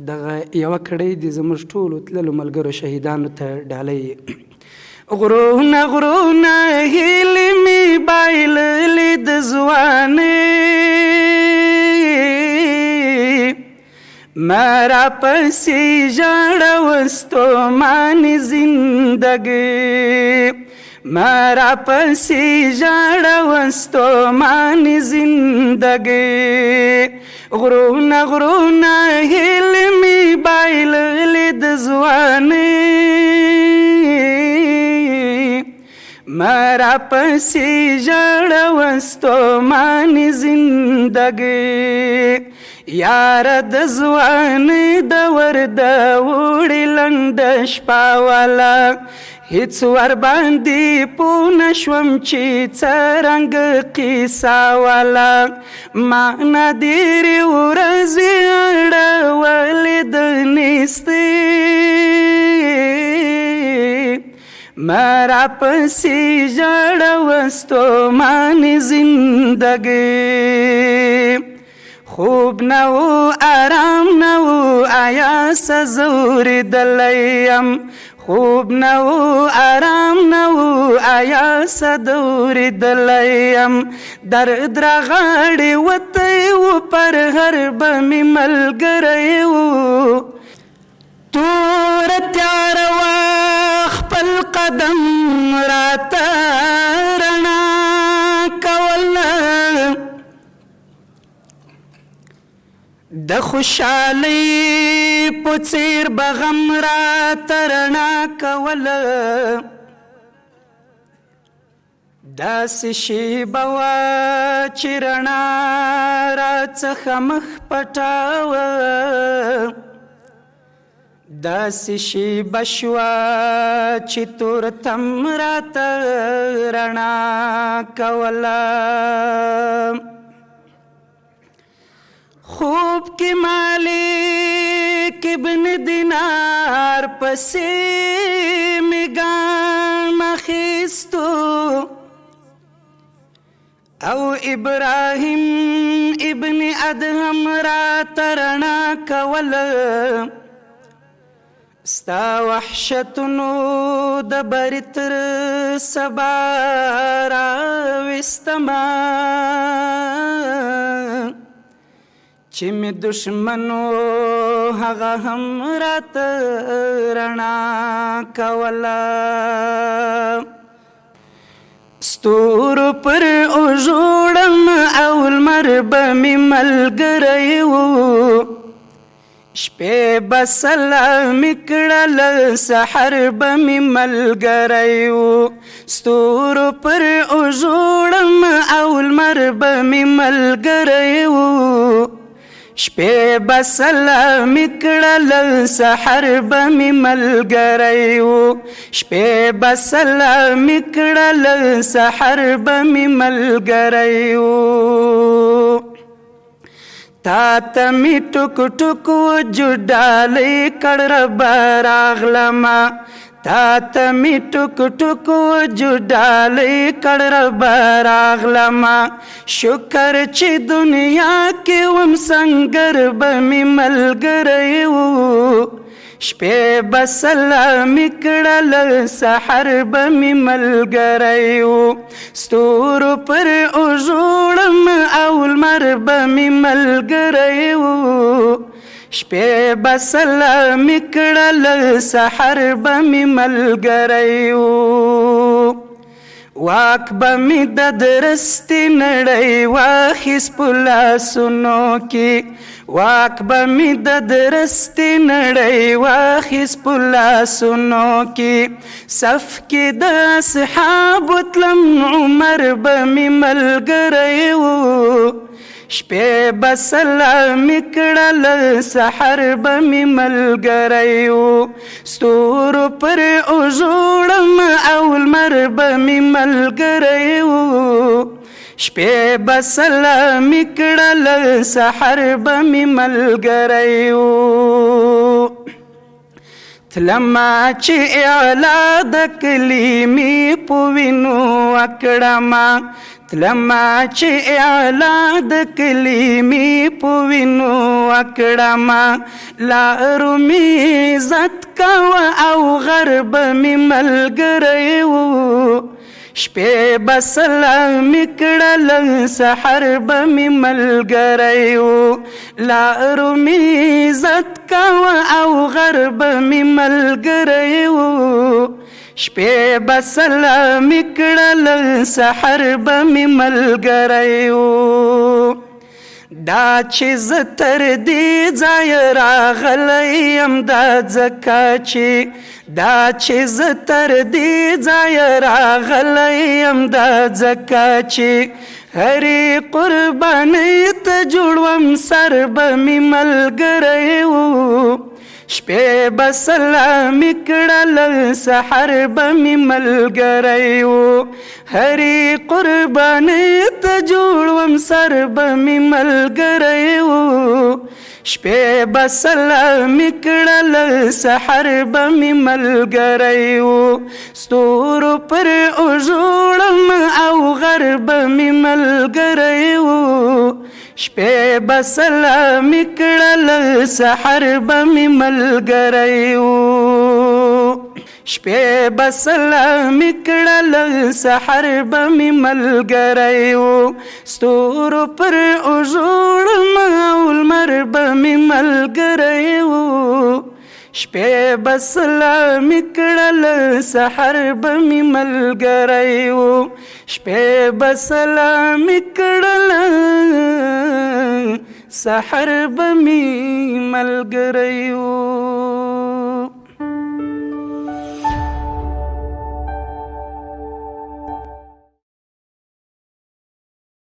دغه یوه کړۍ د زموږ ټولو تللو ملګرو شهیدانو ته ډالۍ. غرونه غرونه هیلې مې بایللې د ځوانۍ، ما راپسې ژړه وستومانې زندګۍ، ما راپسې ژړه وستومانې زندګۍ. غرونه غرونه هیلې مې بایللې د ځوانۍ، ما راپسې ژړه وستومانې زندګۍ. یاره د ځوانۍ دور د وړې لنډه شپه والا، هیڅ ورباندې پوه نشوم چې څرنګه قیصه والا. ما نه ډېرې ورځې اړولې د نیستۍ، ما راپسې ژړه وستومانې زندګۍ. خوب نه و آرام نه و آیا سزورېدلی یم، خوب نه و آرام نه و آیا سدورېدلی یم. درد راغاړې وتی و پر هر به مې ملګری و، توره تیاره وه خپل قدم راته رڼا کوله، د خوشحالۍ په څېر به غم راته رڼا کوله. داسې شېبه وه چې رڼا راڅخه مخ پټاوه، داسې شېبه شوه چې تورتم راته رڼا کوله. خوب کې مالک ابن دینار پسې مې ګام اخیستو، او ابراهیم ابن ادهم راته رڼا کوله. ستا وحشتونو د بري تر سبا راوستمه، چې مې دشمنو هغه هم راته رڼا کوله. ستورو پر اوږوړم او لمر به مې ملګری و، شپې به سلامي کړله سحر به مې ملګری و. ستورو پر اوږوړم او لمر به مې ملګری و، شپې به سلامي کړله سحر به مې ملګری و، شپې به سلامي کړله سحر به مې ملګری و. تا ته مې ټوک ټوک وجود ډالۍ کړ ربه راغلمه، تا ته مې ټوک ټوک وجود ډالۍ کړ ربه راغلمه. شکر چې دنیا کې وم سنګر به مې ملګری و، شپې به سلامي کړله سحر به مې ملګری و. ستورو پر اوږوړم او لمر به مې ملګری و، شپې به سلامي کړله سحر به مې ملګری و. واک به مې د درستې نړۍ واخیست په لاسونو کې، واک به مې د درستې نړۍ واخیست په لاسونو کې. صف کې د اصحابو تلم عمر به مې ملګری و، شپې به سلامي کړله سحر به مې ملګری و. ستورو پر اوږوړم او لمر به مې ملګری و، شپې به سلامي کړله سحر به مې ملګری و. تلما چې اعلا د کلیمې په وینو وکړمه، تلما چې اعلا د کلمې په وینو وکړما لارو می عزت کوا او غرب می ملګری و شپې به سلام کړل سحر به می ملګری و لارو می عزت کوا او غرب می ملګری و شپې به سلام کړل سحر به می ملګری و دا چې زه تر دې ځایه راغلی یم دا ځکه چې دا چې زه تر دې ځایه راغلی یم دا ځکه چې هرې قربانۍ ته جوړوم سر به می ملګری و شپې به سلام کړل سحر به می ملګری و هرې قربانۍ ته جوړوم سر به می ملګری و شپې به سلام کړل سحر به می ملګری و ستورو پر اوږوړم او غر به می ملګری و شپې به سلام کړل سحر به می ملګری و شپې به سلام کړل سحر به می ملګری و ستورو پر اوږوړم او لمر به می ملګری و شپې به سلام کړل سحر به می ملګری و شپې به سلام کړل سحر به می ملګری و